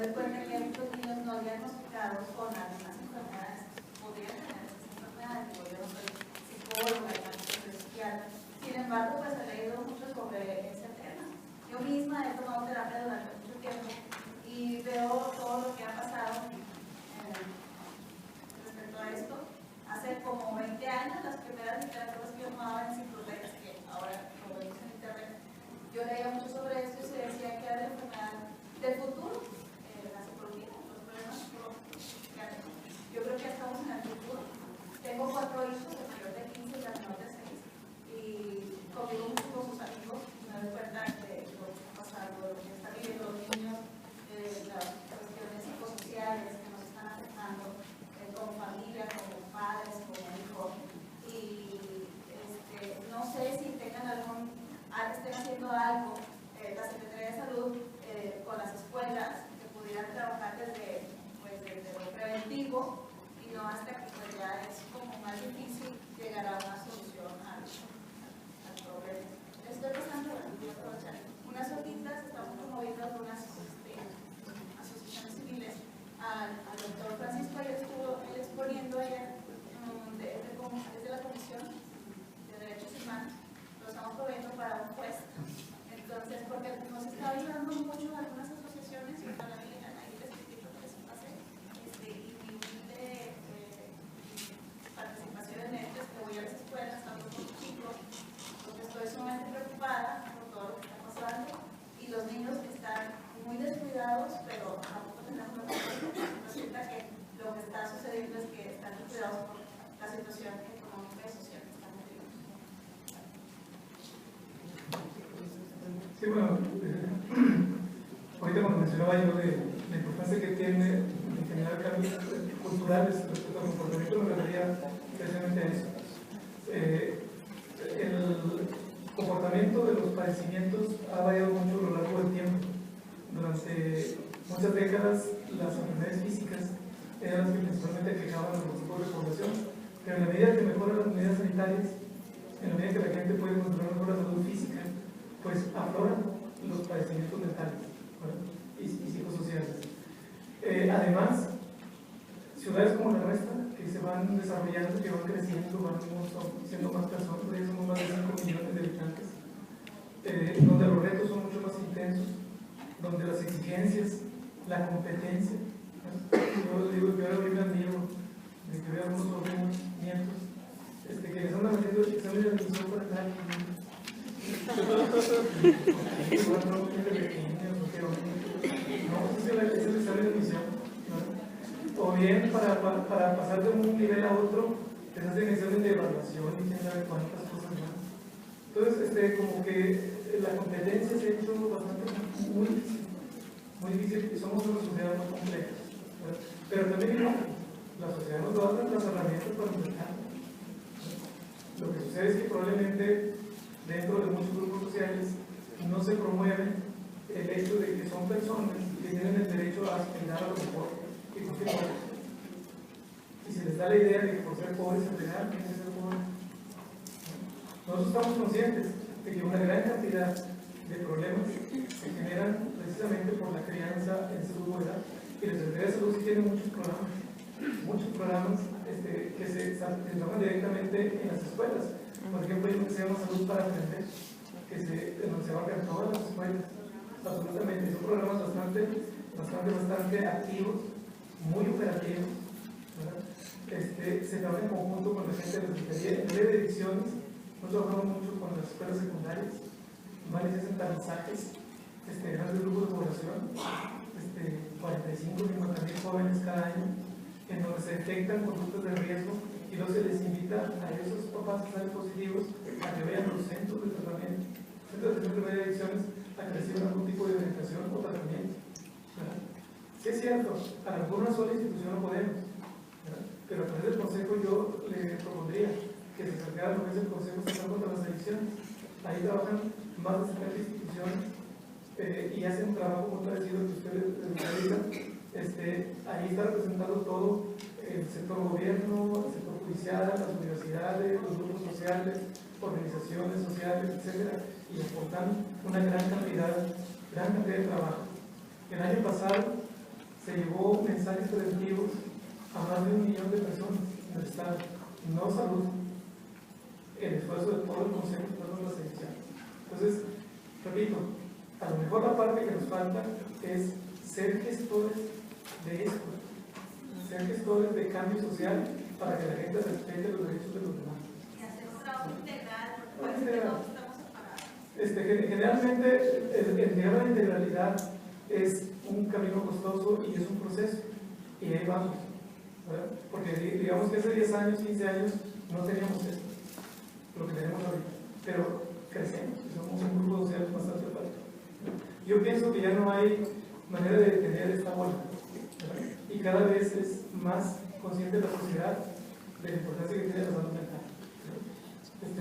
doy cuenta que estos niños no diagnosticados con algunas enfermedades podrían tener esas enfermedades, podrían ser psicóloga, psiquiatra. Sin embargo, pues he leído mucho sobre ese tema. Yo misma he tomado terapia durante mucho tiempo y veo todo lo que ha pasado respecto a esto. Hace como 20 años, las primeras literaturas que yo tomaba en enciclopedias, que ahora lo vemos en internet, yo leía mucho sobre esto y se decía que era la enfermedad del futuro, la psicología, los problemas psicológicos. Yo creo que ya estamos en el futuro. Tengo 4 hijos, el mayor de 15 y la menor de 6, y convivo mucho con sus amigos y me doy cuenta de lo que está pasando, de lo que están viviendo los niños, las cuestiones psicosociales que nos están afectando como familia, como padres, como hijos. Y no sé si tengan estén haciendo algo, la Secretaría de Salud con las escuelas, que pudieran trabajar desde lo preventivo y no hasta que pues, ya es como más difícil llegar a una solución al problema. Estoy pasando, voy a aprovechar unas hojitas, estamos promoviendo algunas asociaciones civiles al doctor Francisco, él estuvo exponiendo allá desde la Comisión de Derechos Humanos, lo estamos proveyendo para un puesto. Entonces, porque nos está ayudando mucho algunas asociaciones y para mí ahí les invito a que les pase y mi humilde participación en esto es que voy a las escuelas, hablo con los chicos, porque estoy sumamente preocupada por todo lo que está pasando y los niños que están muy descuidados, pero tampoco tenemos resulta que lo que está sucediendo es que están descuidados por la situación económica y social que estamos viviendo. Sí, bueno, ahorita cuando mencionaba yo de la importancia que tiene en generar cambios culturales respecto al comportamiento, me refería precisamente a eso. El comportamiento de los padecimientos ha variado mucho a lo largo del tiempo. Durante muchas décadas, las enfermedades físicas eran las que principalmente aquejaban a los grupos de población, pero en la medida que mejoran las medidas sanitarias, en la medida que la gente puede controlar mejor la salud física, pues afloran los padecimientos mentales, ¿verdad? y psicosociales. Además, ciudades como la nuestra, que se van desarrollando, que van creciendo, van siendo más personas, ya somos más de 5 millones de habitantes, donde los retos son mucho más intensos, donde las exigencias, la competencia, yo digo que ahora me admiro de que veo algunos sobrinos, nietos, que les andan haciendo exámenes de admisión para entrar es el examen de admisión, ¿no? O bien para pasar de un nivel a otro les hacen examen de evaluación y quién sabe cuántas cosas más. Entonces, como que la competencia se ha hecho bastante muy difícil, y somos una sociedad muy compleja, ¿verdad? Pero también la sociedad nos da las herramientas para enfrentar. Lo que sucede es que probablemente dentro de muchos grupos sociales no se promueve el hecho de que son personas que tienen el derecho a aspirar a lo mejor que cualquier cosa. Y se les da la idea de que por ser pobres en realidad tienen que ser pobres. Nosotros estamos conscientes de que una gran cantidad de problemas se generan precisamente por la crianza en salud buena, y la Secretaría de Salud sí tiene muchos programas que se trabajan directamente en las escuelas. Por ejemplo, hay uno que se llama Salud para Aprender, donde se abarcan todas las escuelas, absolutamente. Son programas bastante activos, muy operativos, ¿verdad? Se trabaja en conjunto con la gente de la Secretaría. En breve de ediciones, nosotros trabajamos mucho con las escuelas secundarias, varios hacen tamizajes, grandes grupos de población, 45 o 50 mil jóvenes cada año, en donde se detectan conductas de riesgo y luego se les invita a esos papás que salen positivos a que vayan a los centros de tratamiento, centros de primera ediciones, a que reciban algún tipo de orientación o tratamiento, ¿verdad? Sí es cierto, a lo mejor una sola institución no podemos, ¿verdad? Pero a través del Consejo yo le propondría que se acercara a lo que es el Consejo Estatal contra las Adicciones. Ahí trabajan más de 70 instituciones y hacen un trabajo muy parecido al que ustedes realizan. Ahí está representado todo el sector gobierno, el sector judicial, las universidades, los grupos sociales, organizaciones sociales, etcétera, y aportan una gran cantidad de trabajo. El año pasado se llevó mensajes preventivos a más de 1 millón de personas en el Estado, no salud, el esfuerzo de todo el Consejo de la Selección. Entonces, repito, a lo mejor la parte que nos falta es ser gestores de esto, ser gestores de cambio social para que la gente respete los derechos de los demás. Y hacer un trabajo integral, porque parece que todos estamos separados. Generalmente, el llegar a la integralidad es un camino costoso y es un proceso, y ahí vamos, ¿verdad? Porque digamos que hace 10 años, 15 años no teníamos esto, lo que tenemos ahorita, pero crecemos, somos un grupo social bastante fuerte. Yo pienso que ya no hay manera de detener esta bola, ¿verdad? Y cada vez es más consciente la sociedad de la importancia que tiene la salud mental.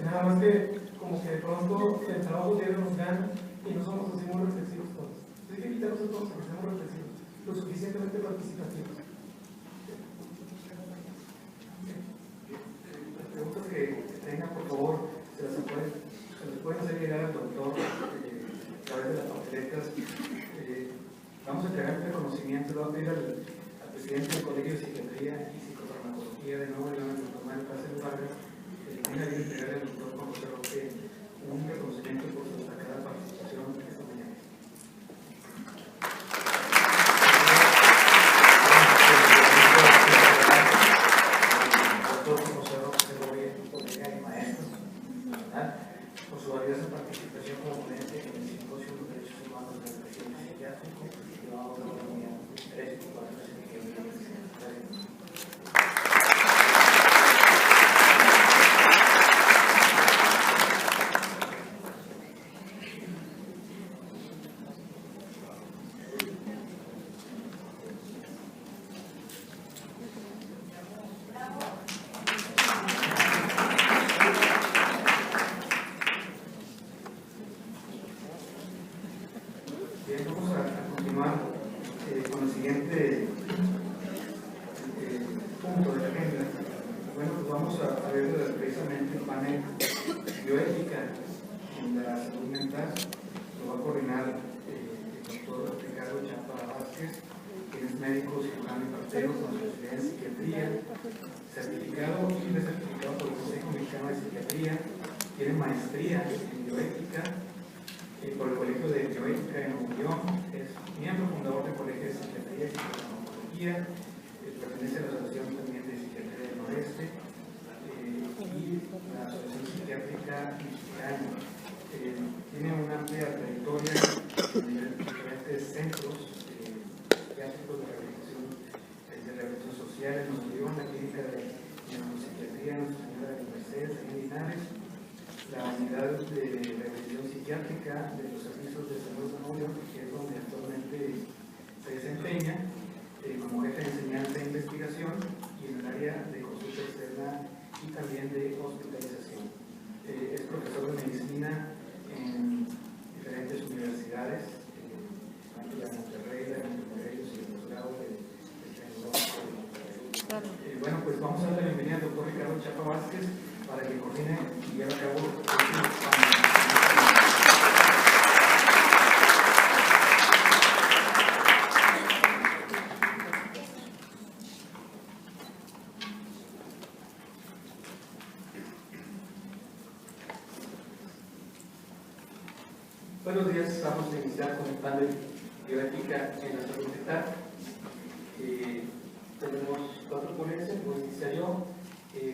Nada más que como que de pronto el trabajo diario nos gana y no somos así muy reflexivos todos. Entonces hay que invitarnos a todos a que seamos reflexivos, lo suficientemente participativos. Las preguntas que tengan, por favor, se les pueden hacer llegar al doctor a través de las papeletas. Vamos a entregar el reconocimiento, lo voy a pedir al presidente del Colegio de Psiquiatría y Psicofarmacología de Nuevo León, el doctor Mario Cáceres Vargas, que tenga que entregar al doctor Juan José Roque un reconocimiento por su destacada participación esta mañana. Doctor Juan José Roque, colega y maestro, por su valiosa participación como ponente en el simposio de los derechos humanos del paciente psiquiátrico llevado a cabo en la unidad 3 y 4 de psiquiatría. Bien, vamos a continuar con el siguiente punto de la agenda. Bueno, pues vamos a ver precisamente el panel bioética en la salud mental. Lo va a coordinar el doctor Ricardo Chapa Vázquez, quien es médico cirujano y partero con especialidad en psiquiatría, certificado y recertificado por el Consejo Mexicano de Psiquiatría, tiene maestría en bioética por el Colegio de Bioética en Nuevo León, es miembro fundador del Colegio de Psiquiatría y Psicofarmacología, pertenece a la Asociación también de Psiquiatría del Noreste y la Asociación Psiquiátrica Mexicana. Tiene una amplia trayectoria en diferentes centros psiquiátricos de rehabilitación social en Nuevo León, la clínica de neuropsiquiatría Nuestra Señora de Mercedes en Linares, la unidad de rehabilitación psiquiátrica de los servicios de salud de Nuevo León, que es donde actualmente se desempeña como jefe de enseñanza e investigación, y en el área de consulta externa y también de hospitalización. Es profesor de medicina en diferentes universidades, tanto la de Monterrey, la de Monterrey y el posgrado del Tecnológico de Monterrey. Bueno, pues vamos a dar la bienvenida al doctor Ricardo Chapa Vázquez para que coordine y lleve a cabo Buenos días, vamos a iniciar con el panel bioética en la salud mental. Tenemos 4 ponencias, como decía yo.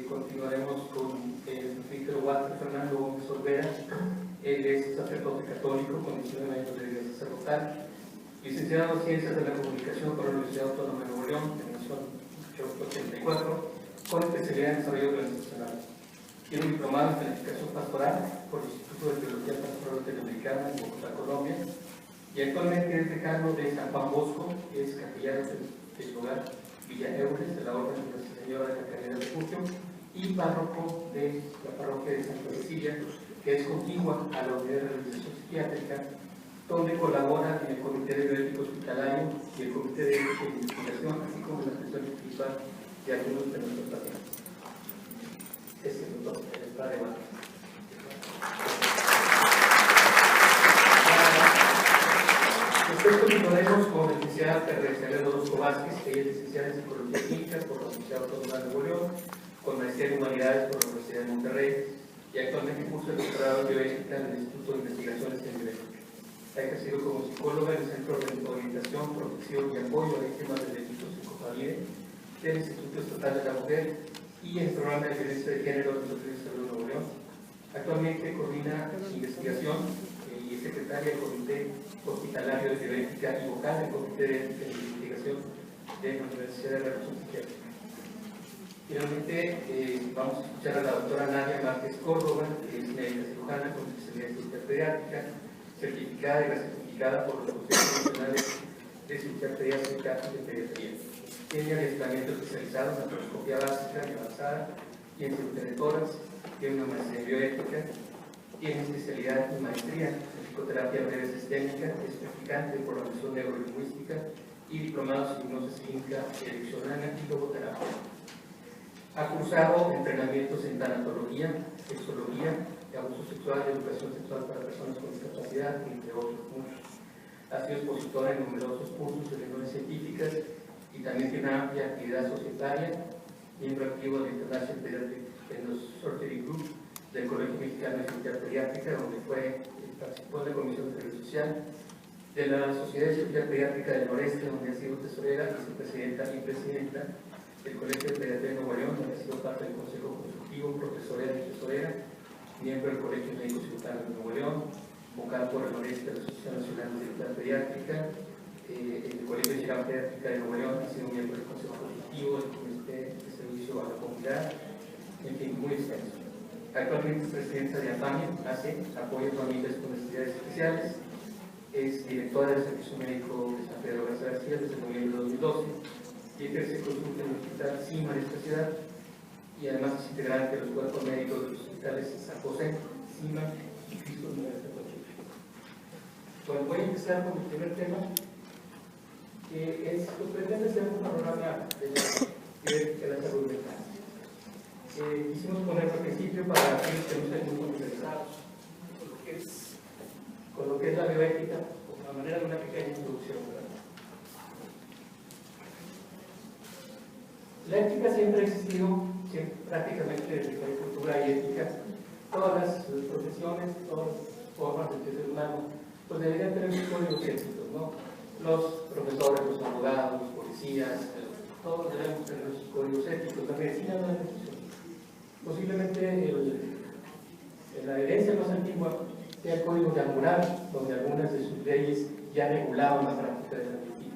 Continuaremos con el Víctor Walter Fernando Gómez Olvera. Él es sacerdote católico con 19 años de vida sacerdotal, licenciado en Ciencias de la Comunicación por la Universidad Autónoma de Nuevo León, generación 84, con especialidad en desarrollo organizacional. Tiene un diplomado en planificación pastoral por el Instituto de Teología Pastoral Latinoamericana en Bogotá, Colombia, y actualmente es decano de San Juan Bosco, es capellán del hogar Villa Eures de la Orden de Nuestra Señora de la Caridad de Refugio y párroco de la parroquia de Santa Cecilia, que es contigua a la unidad de rehabilitación psiquiátrica, donde colabora en el Comité de Bioética Hospitalario y el Comité de Investigación, así como en la atención espiritual de algunos de nuestros pacientes. Es el doctor Padre Vázquez. Después continuaremos con el licenciada Teresa Rodolfo Vázquez, ella es licenciada en Psicología Clínica por la Universidad Autónoma de Nuevo León, con maestría en Humanidades por la Universidad de Monterrey, y actualmente cursa el doctorado en Bioética en el Instituto de Investigaciones en Bioética. Ha ejercido como psicóloga en el Centro de Orientación, Protección y Apoyo a Víctimas de Delitos Psicofamiliares del Instituto Estatal de la Mujer y en el Programa de Violencia de Género del Instituto de Salud de Nuevo León. Actualmente coordina investigación y es secretaria del Comité Hospitalario de Bioética y vocal del Comité de Ética y Investigación de la Universidad de la Revolución Psiquiátrica. Finalmente, vamos a escuchar a la doctora Nadia Márquez Córdoba, que es médica cirujana con especialidad en cirugía pediátrica, certificada y recertificada por los consejos nacionales de cirugía pediátrica y de pediatría. Tiene adiestramiento especializado en laparoscopia básica y avanzada y en cirugía de tórax. Tiene una maestría en bioética, tiene especialidad en maestría en psicoterapia breve sistémica, es practicante de programación neurolingüística y diplomados en hipnosis clínica ericksoniana y logoterapia. Ha cursado entrenamientos en tanatología, sexología, abuso sexual y educación sexual para personas con discapacidad, entre otros muchos. Ha sido expositora en numerosos cursos de reuniones científicas y también tiene una amplia actividad societaria, miembro activo del International Pediatric Surgery Group del Colegio Mexicano de Cirugía Pediátrica, donde participó en la Comisión de Servicio Social, de la Sociedad de Cirugía Pediátrica del Noreste, donde ha sido tesorera, vicepresidenta y presidenta del Colegio de Pediatría de Nuevo León, donde ha sido parte del Consejo Consultivo, profesora y tesorera, miembro del Colegio Médico Cirujano de Nuevo León, vocal por el Noreste de la Asociación Nacional de Cirugía Pediátrica, el Colegio de Cirugía Pediátrica de Nuevo León, ha sido miembro del Consejo Consultivo, del Comité de Servicio a la Comunidad, en fin, muy extenso. Actualmente es presidenta de AFAMIA, hace apoyo a familias con necesidades especiales, es directora del Servicio Médico de San Pedro Garza García desde noviembre de 2012 y ejerce consulta en el Hospital CIMA de esta ciudad y además es integrante de los cuerpos médicos de los hospitales San José, CIMA y Cristo Universidad de Coahuila. Bueno, voy a empezar con el primer tema, que es pretende ser un panorama de la salud mental. Quisimos ponerlo al principio para aquellos que no estén muy interesados con lo que es la bioética, de la manera de una pequeña introducción, ¿verdad? La ética siempre ha existido, prácticamente desde la cultura y ética. Todas las profesiones, todas las formas de ser humano, pues deberían tener sus códigos éticos, ¿no? Los profesores, los abogados, los policías, todos debemos tener sus códigos éticos. La medicina no es excepción. Posiblemente la herencia más antigua sea el Código de Hammurabi, donde algunas de sus leyes ya regulaban la práctica de la medicina.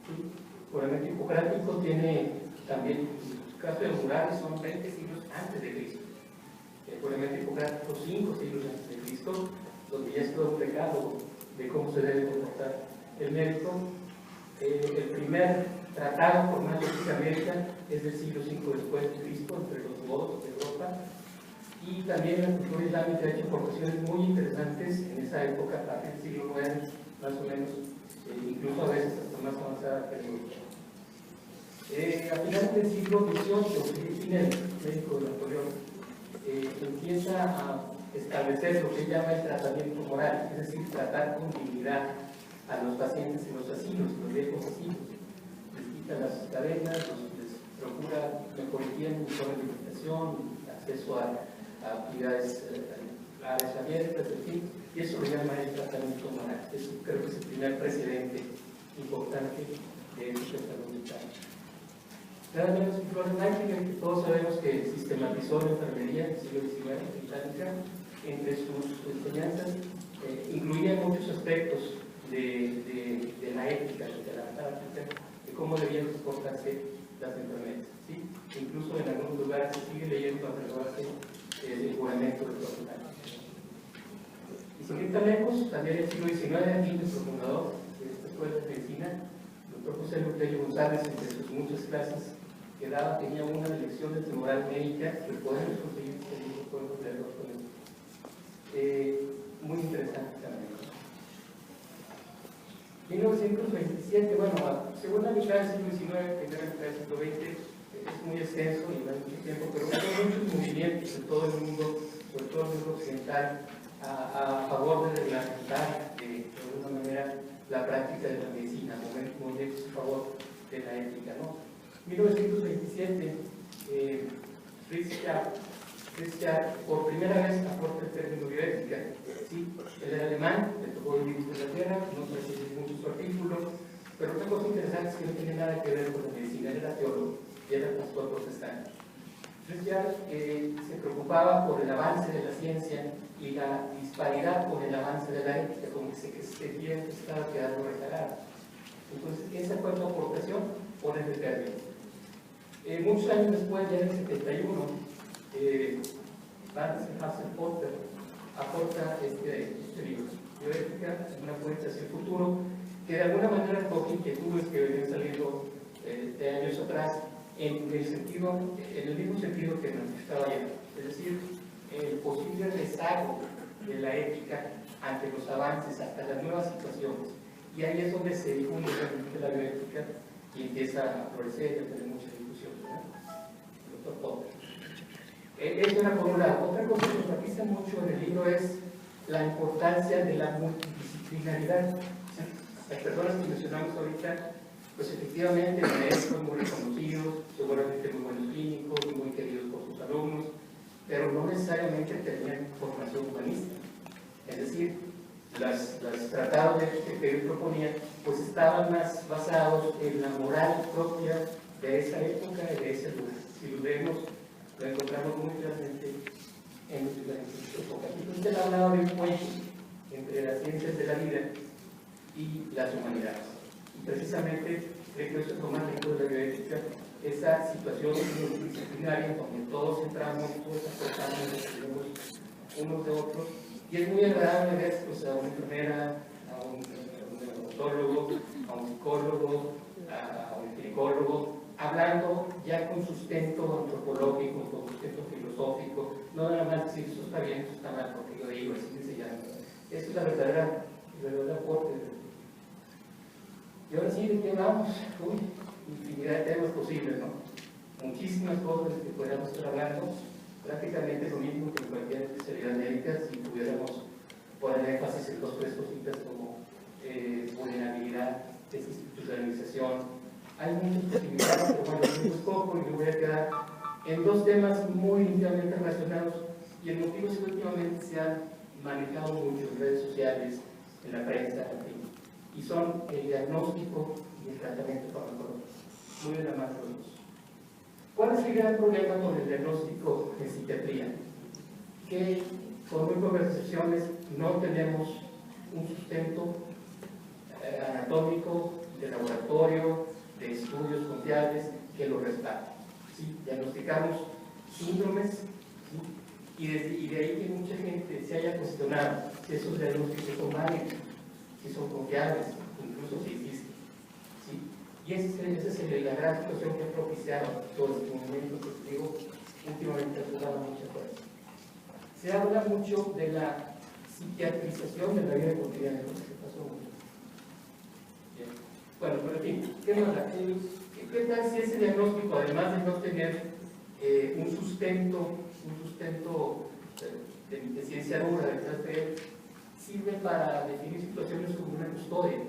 ¿Sí? Probablemente Hipocrático tiene también, en el caso de Hammurabi, son 20 siglos antes de Cristo. Probablemente Hipocrático 5 siglos antes de Cristo, donde ya es todo un pecado de cómo se debe comportar el médico. El primer tratado formal de ética médica es del siglo V después de Cristo, entre los godos de Europa. Y también la cultura islámica ha hecho aportaciones muy interesantes en esa época, a partir del siglo IX, más o menos, incluso a veces hasta más avanzada que Europa. A finales del siglo XVIII, Philippe Pinel, médico de Napoleón, empieza a establecer lo que él llama el tratamiento moral, es decir, tratar con dignidad a los pacientes en los asilos, en los viejos asilos. Les quita las cadenas, les procura mejor higiene, mejor alimentación, acceso a actividades áreas abiertas, en fin, y eso lo llama el tratamiento moral. Eso creo que es el primer precedente importante de este salud mental. Nada menos que Florence Nightingale, que todos sabemos que sistematizó la enfermería en el siglo XIX británica, entre sus enseñanzas incluía muchos aspectos de la ética, de la práctica, de cómo debían comportarse las enfermeras. ¿Sí? Incluso en algunos lugares se sigue leyendo alrededor del juramento de Hipócrates. Y sin ir tan lejos, también en el siglo XIX, aquí nuestro fundador de esta escuela de medicina, el doctor José Lutello González, entre sus muchas clases que daba, tenía una de lecciones de moral médica que podemos conseguir, podemos leerlos con él. Muy interesante también. 1927, bueno, segunda mitad del siglo XIX, primera mitad del siglo XX, es muy extenso y no hay mucho tiempo, pero hubo muchos movimientos en todo el mundo, sobre todo en el mundo occidental, a favor de reglamentar de alguna manera la práctica de la medicina, movimientos de la ética, ¿no? 1927, Fritz Schaap por primera vez aporta el término bioética. Sí, él era alemán, le tocó vivir en Inglaterra, no precisa mucho su artículo, pero una cosa interesante es que no tiene nada que ver con la medicina, él era teólogo y era pastor protestante. Fritz Schaap se preocupaba por el avance de la ciencia y la disparidad con el avance de la ética, como que se sentía que estaba quedando rezagado. Entonces, esa fue su aportación por ese término. Muchos años después, ya en el 71, Barnes Potter aporta este libro, Bioética, una fuente hacia el futuro, que de alguna manera recoge inquietudes que venían saliendo de años atrás en el mismo sentido que manifestaba ayer, es decir, el posible rezago de la ética ante los avances, hasta las nuevas situaciones. Y ahí es donde se difunde realmente la bioética y empieza a florecer y a tener mucha discusión, ¿no? El doctor Potter. Eso era por un lado. Otra cosa que enfatiza mucho en el libro es la importancia de la multidisciplinaridad. Las personas que mencionamos ahorita, pues efectivamente maestros muy reconocidos, seguramente muy buenos clínicos, muy queridos por sus alumnos, pero no necesariamente tenían formación humanista. Es decir, los tratados que él proponía pues estaban más basados en la moral propia de esa época y de ese lugar. Si lo vemos, lo encontramos muy claramente en diferentes épocas. Entonces él hablaba de un puente entre las ciencias de la vida y las humanidades. Y precisamente creo que eso es lo más lindo de la bioética, esa situación multidisciplinaria donde todos entramos, todos aportamos, recibimos unos de otros. Y es muy agradable ver pues, a una enfermera, a un odontólogo, a un psicólogo, a un ginecólogo, hablando ya con sustento antropológico, con sustento filosófico, no nada más decir eso está bien, eso está mal, porque yo digo, así que se llama. Esa es la verdadera aporte. Y ahora sí, ¿de qué vamos? Uy, infinidad de temas posibles, ¿no? Muchísimas cosas que podríamos estar hablando. Prácticamente lo mismo que en cualquier especialidad médica, si pudiéramos poner énfasis en dos o tres cositas como vulnerabilidad, desinstitucionalización. Hay muchas posibilidades, pero bueno, es poco y me voy a quedar en dos temas muy íntimamente relacionados y el motivo es que últimamente se han manejado mucho en redes sociales, en la prensa, en fin, y son el diagnóstico y el tratamiento farmacológico, muy de la mano de los dos. ¿Cuál es el gran problema con el diagnóstico en psiquiatría? Que con muy pocas excepciones no tenemos un sustento anatómico, de laboratorio, de estudios confiables que lo respalden. ¿Sí? Diagnosticamos síndromes, ¿sí? y de ahí que mucha gente se haya cuestionado si esos diagnósticos son válidos, si son confiables, incluso si existen. ¿Sí? Y esa es la gran situación que ha propiciado todo este movimiento que digo, últimamente ha jugado mucha fuerza. Se habla mucho de la psiquiatrización de la vida cotidiana, lo que se pasó mucho. Bien. Bueno, pero en fin, ¿qué tal si ese diagnóstico, además de no tener un sustento de ciencia dura detrás de él, sirve para definir situaciones como una custodia?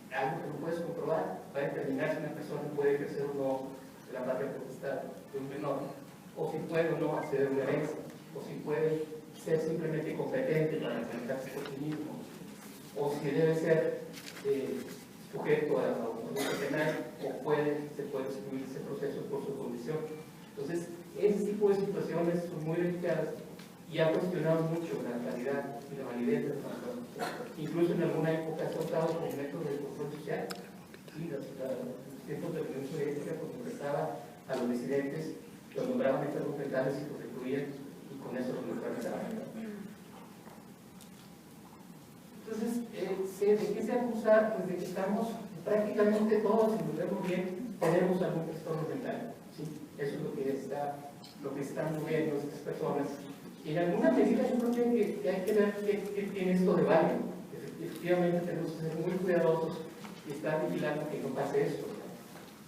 Algo que no puedes comprobar va a determinar si una persona puede ejercer o no la patria potestad de un menor, o si puede o no acceder a una herencia, o si puede ser simplemente incompetente para enfrentarse por sí mismo, o si debe ser sujeto a un proceso penal, o se puede excluir ese proceso por su condición. Entonces, ese tipo de situaciones son muy delicadas y ha cuestionado mucho la calidad y la validez de los farmacólogos. Incluso en alguna época se ha usado como método de control social. Sí, los tiempos de la Unión Soviética, cuando prestaba a los disidentes, los nombraban enfermos mentales y los recluían, y con eso los neutralizaban. Entonces, ¿de qué se acusa? Pues de que estamos prácticamente todos, si nos vemos bien, tenemos algún trastorno mental. ¿Sí? Eso es lo que están viendo estas personas. Y en alguna medida yo creo que hay que ver qué tiene esto de válido. Efectivamente tenemos que ser muy cuidadosos y estar vigilando que no pase esto.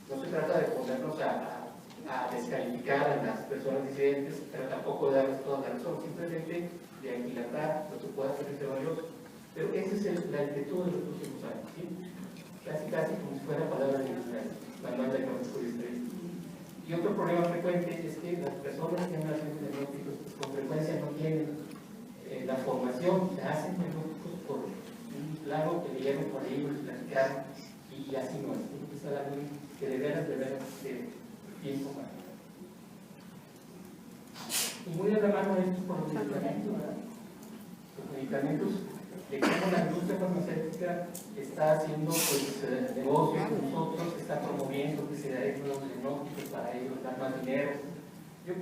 No se trata de ponernos a descalificar a las personas disidentes, pero tampoco de darles toda la razón, simplemente de aquilatar lo que pueda ser valioso. Pero esa es la actitud de los últimos años, ¿sí? Casi como si fuera palabra de Israel. Manual Diagnóstico y Estadístico. Y otro problema frecuente es que las personas que han hecho diagnósticos pues, con frecuencia no tienen la formación, se hacen diagnósticos por un lado que leyeron por ahí, lo platicaron, y así no es. Tiene que ser alguien que de veras bien formado. Y muy a la mano esto por los medicamentos, ¿verdad? Los medicamentos, de cómo la industria farmacéutica está haciendo pues, negocios con nosotros, está promoviendo que se den nuevos diagnósticos para ellos, dar más dinero.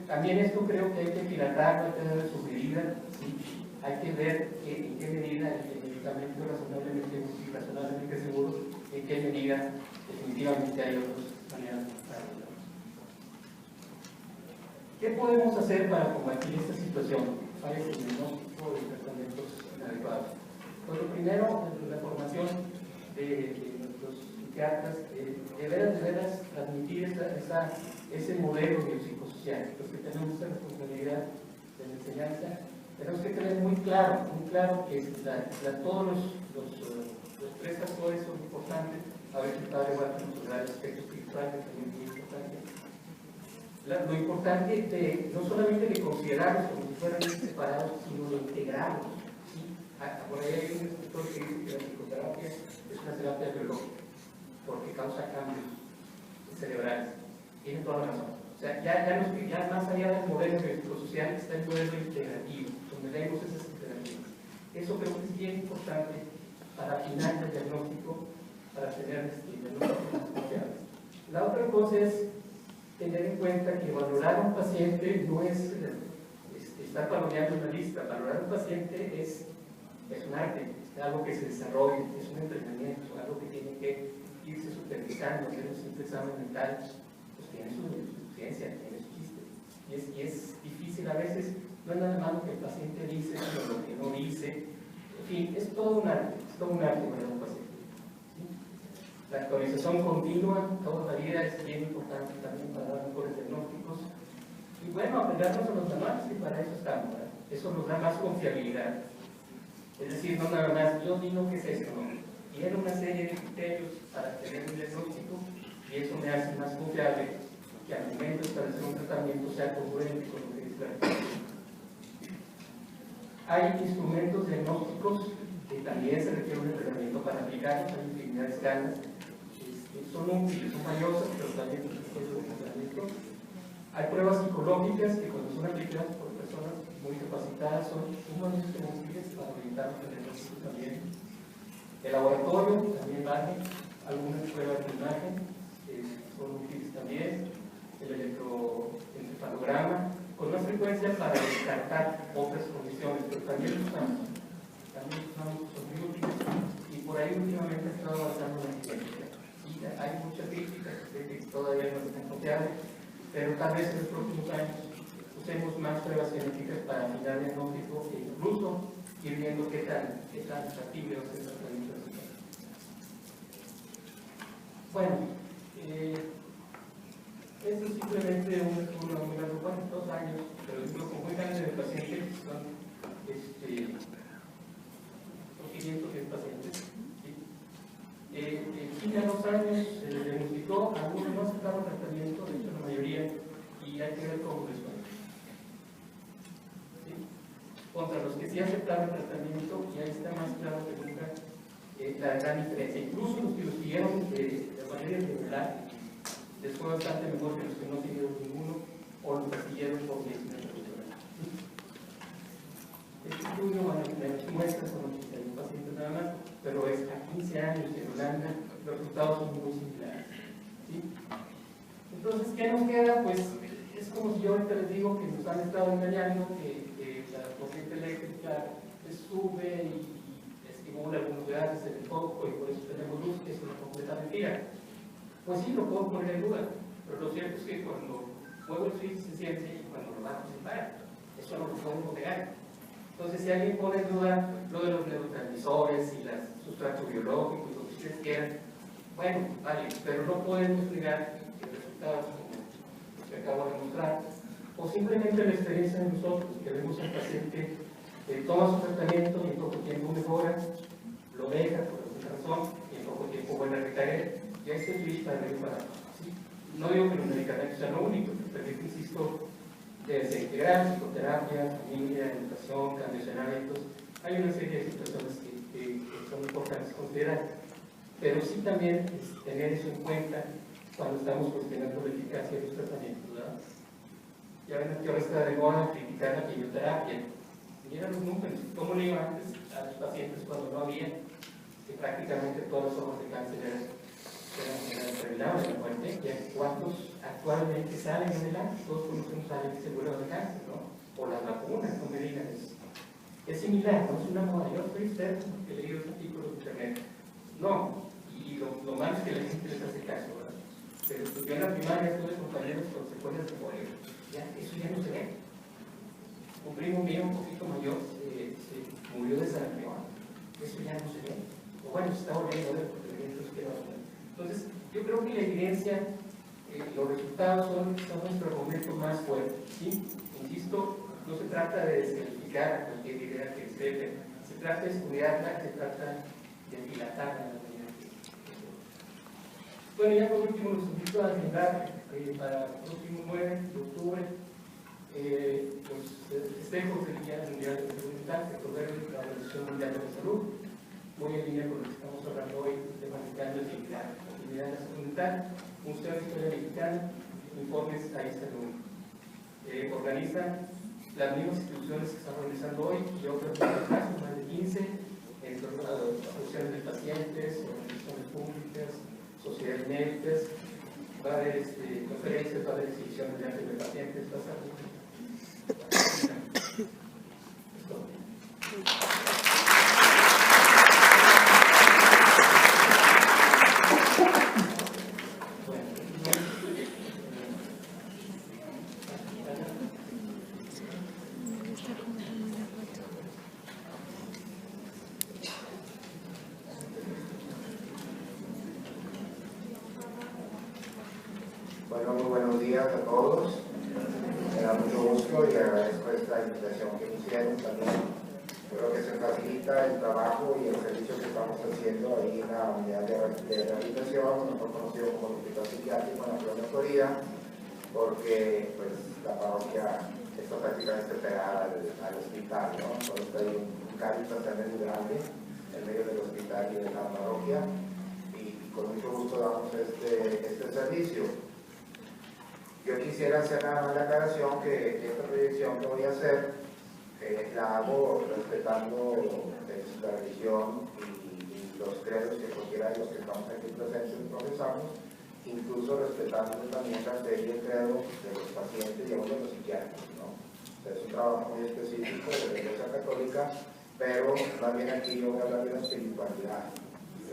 También esto creo que hay que pilotarlo, hay que darle su medida, ¿sí? Hay que ver en qué medida el medicamento es razonablemente seguro, en qué medida definitivamente hay otras maneras para hacerlo. ¿Qué podemos hacer para combatir esta situación? ¿Cuál es el diagnóstico de tratamientos inadecuados? Pues lo primero, la formación de nuestros psiquiatras, de veras transmitir ese modelo biopsicosocial. Los que tenemos esa responsabilidad de la enseñanza, tenemos que tener muy claro que todos los tres factores son importantes. A ver si el padre va a considerar el aspecto espiritual, que también es muy importante. Lo importante es no solamente de considerarlos como si fueran separados, sino de integrarlos. ¿Sí? Por ahí hay un escritor que dice que la psicoterapia es una terapia biológica, porque causa cambios cerebrales. Tiene toda la razón. O sea, ya más allá del modelo biopsicosocial está el modelo integrativo, donde vemos esas integraciones. Eso creo que es bien importante para afinar el diagnóstico, para tener diagnósticos más confiables. La otra cosa es tener en cuenta que valorar a un paciente no es estar palomeando una lista. Valorar a un paciente es un arte, es algo que se desarrolla, es un entrenamiento, algo que tiene que irse supervisando, hacer un simple examen mental, pues tiene su ciencia, tiene su chiste. Y es difícil a veces, no es nada más lo que el paciente dice, sino lo que no dice. En fin, es todo un arte valorar a un paciente. La actualización continua, toda la vida es bien importante también para dar mejores diagnósticos. Y bueno, apegarnos a los manuales, que para eso estamos, ¿verdad? Eso nos da más confiabilidad. Es decir, no nada más, yo digo que es esto, no. Tiene una serie de criterios para tener un diagnóstico y eso me hace más confiable que al momento de establecer un tratamiento sea congruente con lo que dice la gente. Hay instrumentos diagnósticos que también se requiere un entrenamiento para aplicarlos, hay infinidad de escalas. Son útiles, son valiosas, pero también requieren un entrenamiento. Hay pruebas psicológicas que cuando son aplicadas por personas muy capacitadas son sumamente útiles para orientar el diagnóstico también. El laboratorio también vale, algunas pruebas de imagen son útiles también. El electroencefalograma, con más frecuencia para descartar otras condiciones, pero también usamos, son muy útiles. Y por ahí últimamente ha estado avanzando la genética. Hay muchas críticas que todavía no están confiables, pero tal vez en los próximos años usemos más pruebas genéticas para afinar el diagnóstico e incluso ir viendo qué tan factible va a ser el tratamiento. Bueno, esto es simplemente un estudio muy largo, 2 años, pero es un grupo muy grande de pacientes, son 500 pacientes. En China 2 años se les diagnosticó, algunos no aceptaron tratamiento, de hecho la mayoría, y hay que ver cómo les va. ¿Sí? Contra los que sí aceptaron tratamiento, y ahí está más claro que nunca la gran diferencia. Incluso los que lo siguieron de manera irregular, les fue bastante mejor que los que no siguieron ninguno, o los que siguieron por 19 personas. Este estudio, bueno, me muestra con 81 pacientes nada más, pero es a 15 años en Holanda, los resultados son muy similares. ¿Sí? Entonces, ¿qué nos queda? Pues es como si yo ahorita les digo que nos han estado engañando, que la corriente eléctrica sube y estimula algunos gases en el foco y por eso tenemos luz, que es una completa mentira. Pues sí, lo puedo poner en duda, pero lo cierto es que cuando muevo el switch se siente y cuando lo bajo se para. Eso no lo podemos negar. Entonces, si alguien pone en duda lo de los neurotransmisores y el sustrato biológico y lo que ustedes quieran, bueno, vale, pero no podemos negar el resultado como los que acabo de mostrar, o simplemente la experiencia de nosotros, que vemos al paciente toma su tratamiento y en poco tiempo mejora, lo deja por alguna razón y en poco tiempo vuelve a recaer, ya es el switch para medio para abajo. No digo que los medicamentos sean lo único, pero insisto, desde integrar psicoterapia, familia, educación, cambios en hábitos, hay una serie de situaciones que son importantes considerar. Pero sí también tener eso en cuenta cuando estamos cuestionando la eficacia de los tratamientos, ¿verdad? Ya ven que ahora está de moda criticar la quimioterapia. Miren los números, ¿cómo le iba antes a los pacientes cuando no había? Que prácticamente todas las formas de cáncer eran terminadas de la muerte. ¿Ya cuántos actualmente salen en el año? Todos conocemos a alguien que se muere de cáncer, ¿no? O las vacunas, no me digan eso. Es similar, no es una moda. Yo estoy experto porque he leído los artículos de internet. No, y lo malo es que la gente les hace caso, ¿verdad? Pero yo en la primaria tuve compañeros con secuelas de polio. Ya, eso ya no se ve. Un primo mío, un poquito mayor, se murió de sarampión. Eso ya no se ve. O bueno, se está volviendo a ver porque evidentemente que no se ve. Entonces, yo creo que la evidencia, los resultados son nuestro argumento más fuerte, ¿sí? Insisto, no se trata de descalificar a cualquier idea que esté, se trata de estudiarla, se trata de dilatarla. Bueno, ya por último los invito a agendar para el próximo 9 de octubre los festejos del Día Mundial de la Salud Mental, recordar la Organización Mundial de la Salud, muy en línea con lo que estamos hablando hoy de manejando la actividad de la salud mental, Museo de Historia Mexicana, informes a esta reunión. Organizan las mismas instituciones que estamos realizando hoy y otras más de 15, entre asociaciones de pacientes, organizaciones públicas, sociedades médicas, va a haber conferencias, va a haber exhibiciones de arte de pacientes, va a ser Bueno, muy buenos días a todos. Me da mucho gusto y agradezco esta invitación que me hicieron también. Creo que se facilita el trabajo y el servicio que estamos haciendo ahí en la unidad de rehabilitación, mejor conocido como el hospital psiquiátrico en la Colonia Florida, porque pues, la parroquia está prácticamente pegada al hospital, ¿no? Solo está ahí un Cáritas también muy grande en medio del hospital y de la parroquia, y con mucho gusto damos este servicio. Yo quisiera hacer la aclaración que esta proyección que voy a hacer la hago respetando la religión y los credos que cualquiera de los que estamos aquí presentes profesamos, incluso respetando también la fe y el credo de los pacientes y aún de los psiquiatras, ¿no? O sea, es un trabajo muy específico de la Iglesia Católica, pero más bien aquí yo voy a hablar de la espiritualidad.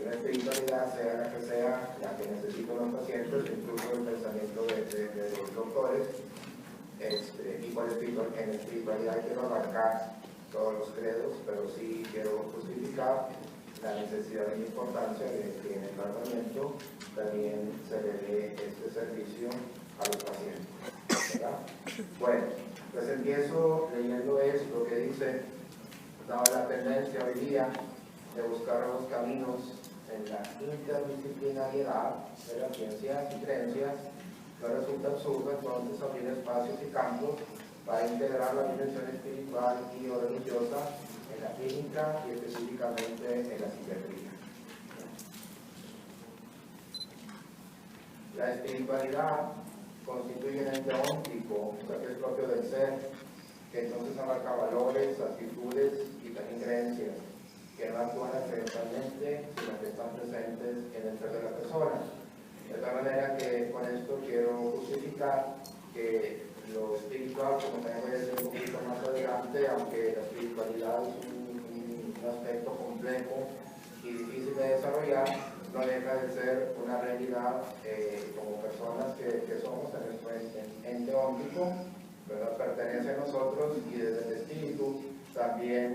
La espiritualidad, sea la que sea, la que necesitan los pacientes, incluso el pensamiento de los doctores, y por en espiritualidad quiero abarcar todos los credos, pero sí quiero justificar la necesidad y la importancia de que en el tratamiento también se le dé este servicio a los pacientes, ¿verdad? Bueno, pues empiezo leyendo lo que dice, dada la tendencia hoy día de buscar nuevos caminos en la interdisciplinariedad de las ciencias y creencias, no resulta absurdo entonces abrir espacios y campos para integrar la dimensión espiritual y o religiosa en la clínica y específicamente en la psiquiatría. La espiritualidad constituye un ente óntico, o sea que es propio del ser, que entonces abarca valores, actitudes y también creencias, que no actúan accidentalmente, sino que están presentes en el ser de la persona. De tal manera que con esto quiero justificar que lo espiritual, como también voy a decir un poquito más adelante, aunque la espiritualidad es un aspecto complejo y difícil de desarrollar, no deja de ser una realidad como personas que somos en nuestro ente óntico, ¿verdad? Pertenece a nosotros y desde el espíritu también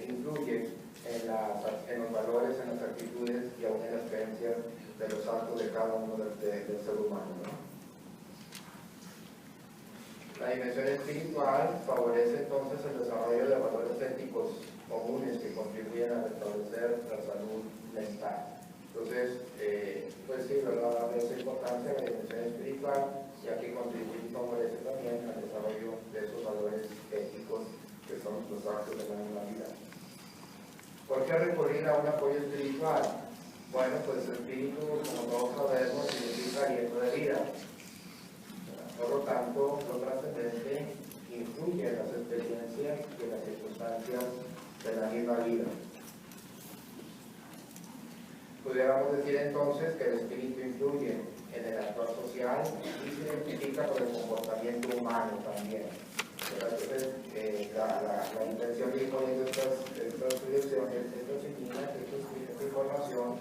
influye en los valores, en las actitudes y aún en las creencias de los actos de cada uno del ser humano, ¿no? La dimensión espiritual favorece entonces el desarrollo de valores éticos comunes que contribuyen a restablecer la salud mental. Entonces, pues sí, ¿verdad? Es importante importancia de la dimensión espiritual, ya que contribuye y favorece también al desarrollo de esos valores éticos que son los actos de la misma vida. ¿Por qué recurrir a un apoyo espiritual? Bueno, pues el espíritu, como todos sabemos, significa aliento de vida. Por lo tanto, lo trascendente influye en las experiencias y en las circunstancias de la misma vida. Pudiéramos decir entonces que el espíritu influye en el actuar social y se identifica con el comportamiento humano también. Entonces, la intención de ir poniendo estas reflexiones, esta información,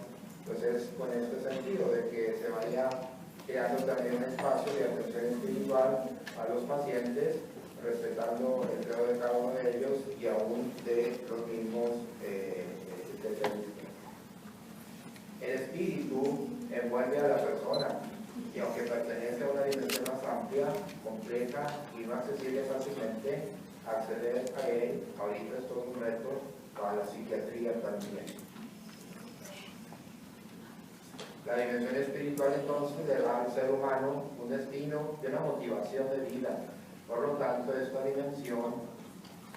pues es con este sentido, de que se vaya creando también un espacio de atención espiritual a los pacientes, respetando el creo de cada uno de ellos y aún de los mismos especialistas. El espíritu envuelve a la persona y aunque pertenece a una dimensión más amplia, compleja y no accesible fácilmente, acceder a él ahorita es todo un reto para la psiquiatría también. La dimensión espiritual entonces le da al ser humano un destino y una motivación de vida. Por lo tanto, esta dimensión,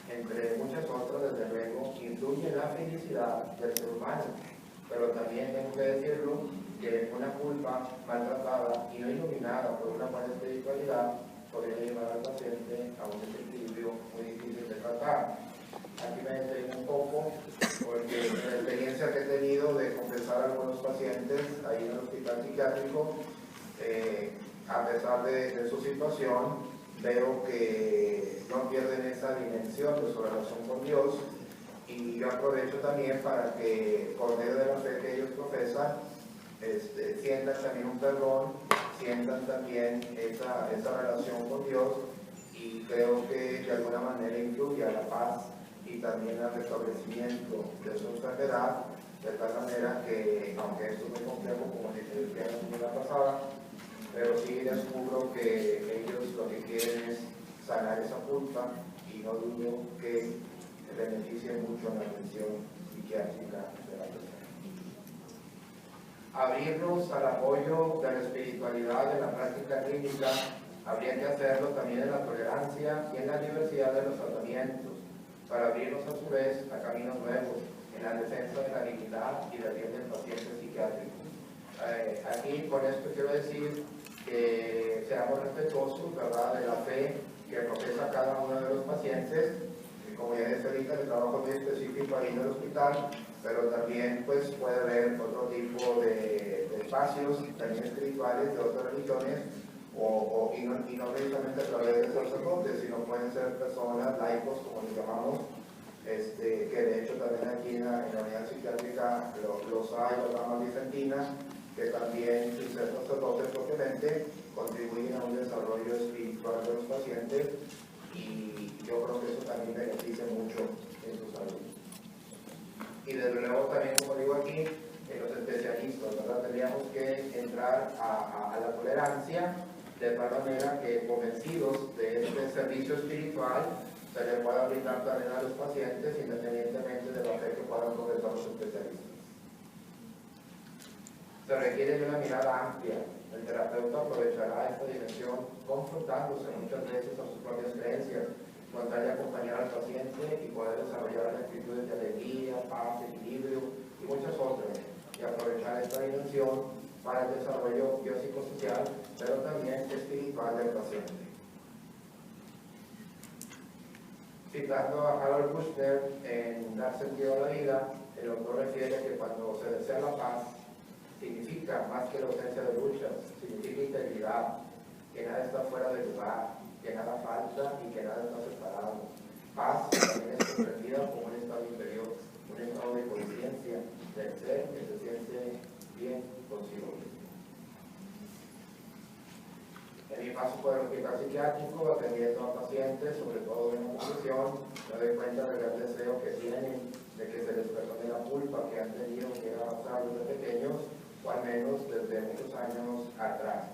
entre muchas otras, desde luego, influye en la felicidad del ser humano. Pero también tengo que decirlo, que una culpa maltratada y no iluminada por una buena espiritualidad podría llevar al paciente a un desequilibrio muy difícil de tratar. Aquí me detengo un poco, porque en la experiencia que he tenido de confesar a algunos pacientes ahí en el hospital psiquiátrico, a pesar de su situación, veo que no pierden esa dimensión de su relación con Dios. Y yo aprovecho también para que, por medio de la fe que ellos profesan, sientan también un perdón, sientan también esa relación con Dios, y creo que de alguna manera influye a la paz y también al restablecimiento de su enfermedad, de tal manera que, aunque esto es muy complejo, como dije en la semana pasada, pero sí descubro que ellos lo que quieren es sanar esa culpa, y no dudo que beneficie mucho en la atención psiquiátrica de la persona. Abrirnos al apoyo de la espiritualidad en la práctica clínica, habría que hacerlo también en la tolerancia y en la diversidad de los tratamientos, para abrirnos a su vez a caminos nuevos en la defensa de la dignidad y del bien del paciente psiquiátrico. Aquí con esto quiero decir que seamos respetuosos, ¿verdad?, de la fe que profesa cada uno de los pacientes. Como ya decía ahorita, el trabajo es muy específico ahí en el hospital, pero también pues puede haber otro tipo de espacios también espirituales de otras religiones, y no precisamente a través de sacerdotes, sino pueden ser personas, laicos, como les llamamos, que de hecho también aquí en la unidad psiquiátrica los hay, las ramas vicentinas, que también, sin ser sacerdotes propiamente, contribuyen a un desarrollo espiritual de los pacientes, y yo creo que eso también beneficia mucho en su salud. Y desde luego también, como digo aquí, en los especialistas, ¿verdad?, tendríamos que entrar a la tolerancia, de tal manera que, convencidos de este servicio espiritual, se le pueda brindar también a los pacientes, independientemente de la fe que puedan profesar los especialistas. Se requiere de una mirada amplia. El terapeuta aprovechará esta dimensión confrontándose muchas veces a sus propias creencias, con tal de acompañar al paciente y poder desarrollar actitudes de alegría, paz, equilibrio y muchas otras, y aprovechar esta dimensión para el desarrollo biopsicosocial, pero también espiritual del paciente. Citando a Harold Kushner en Dar sentido a la vida, el autor refiere que cuando se desea la paz, significa más que la ausencia de luchas, significa integridad, que nada está fuera de lugar, que nada falta y que nada está separado. Paz también es comprendida como un estado interior, un estado de conciencia del ser que se siente bien consigo mismo. En mi paso por el hospital psiquiátrico, atendiendo a pacientes, sobre todo en la profesión, me doy cuenta del gran deseo que tienen de que se les perdone la culpa que han tenido que avanzar desde pequeños, o al menos desde muchos años atrás.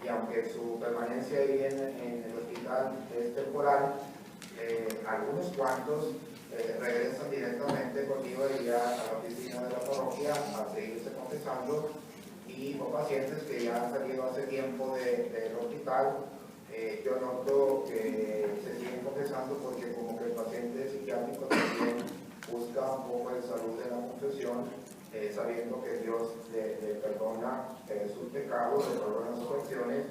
Y aunque su permanencia ahí en el hospital es temporal, algunos cuantos regresan directamente conmigo allá a la oficina de la parroquia a seguirse confesando, y o pacientes que ya han salido hace tiempo del hospital. Yo noto que se siguen confesando porque como que el paciente psiquiátrico también busca un poco de salud de la confesión, sabiendo que Dios le perdona sus pecados, le perdona sus acciones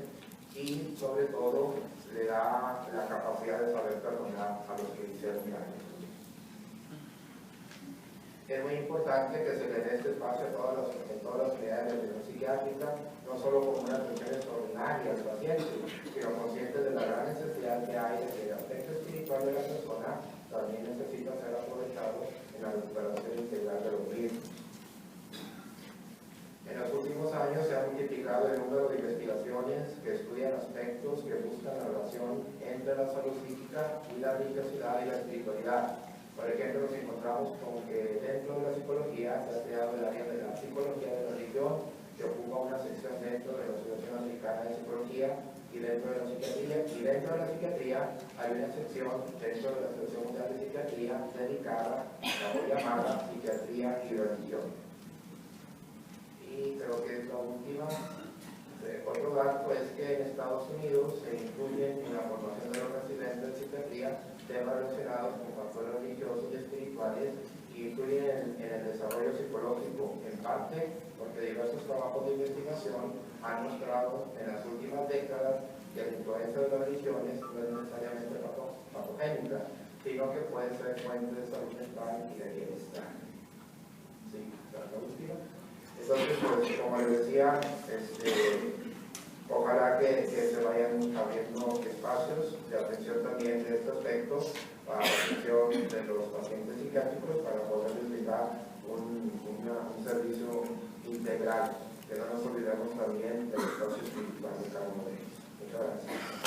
y sobre todo le da la capacidad de saber perdonar a los que hicieron daño. Es muy importante que se le dé este espacio a todas las unidades de atención psiquiátrica, no solo como una atención extraordinaria al paciente, sino conscientes de la gran necesidad que hay de que el aspecto espiritual de la persona también necesita ser aprovechado en la recuperación integral de los mismos. En los últimos años se ha multiplicado el número de investigaciones que estudian aspectos que buscan la relación entre la salud física y la religiosidad y la espiritualidad. Por ejemplo, nos encontramos con que dentro de la psicología se ha creado el área de la psicología de la religión, que ocupa una sección dentro de la Asociación Americana de Psicología y dentro de la psiquiatría hay una sección dentro de la Asociación Mundial de Psiquiatría dedicada a la llamada psiquiatría y religión. Y creo que es la última. Otro dato es que en Estados Unidos se incluyen en la formación de los residentes de psiquiatría temas relacionados con factores religiosos y espirituales y influyen en el desarrollo psicológico, en parte porque diversos trabajos de investigación han mostrado en las últimas décadas que la influencia de las religiones no es necesariamente patogénica, sino que puede ser fuente de salud mental y de bienestar. Sí, la última. Entonces, pues, como les decía, ojalá que se vayan abriendo espacios de atención también de este aspecto para la atención de los pacientes psiquiátricos para poderles brindar un servicio integral, que no nos olvidemos también del espacio espiritual de cada uno de ellos. Muchas gracias.